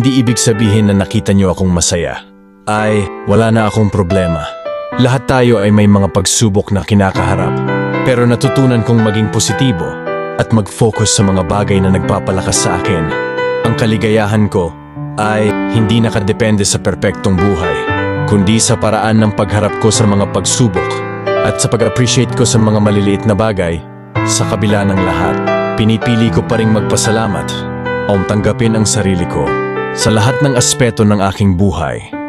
hindi ibig sabihin na nakita niyo akong masaya. Ay, wala na akong problema. Lahat tayo ay may mga pagsubok na kinakaharap. Pero natutunan kong maging positibo at mag-focus sa mga bagay na nagpapalakas sa akin. Ang kaligayahan ko ay hindi nakadepende sa perpektong buhay, kundi sa paraan ng pagharap ko sa mga pagsubok at sa pag-appreciate ko sa mga maliliit na bagay. Sa kabila ng lahat, pinipili ko pa ring magpasalamat o tanggapin ang sarili ko sa lahat ng aspeto ng aking buhay.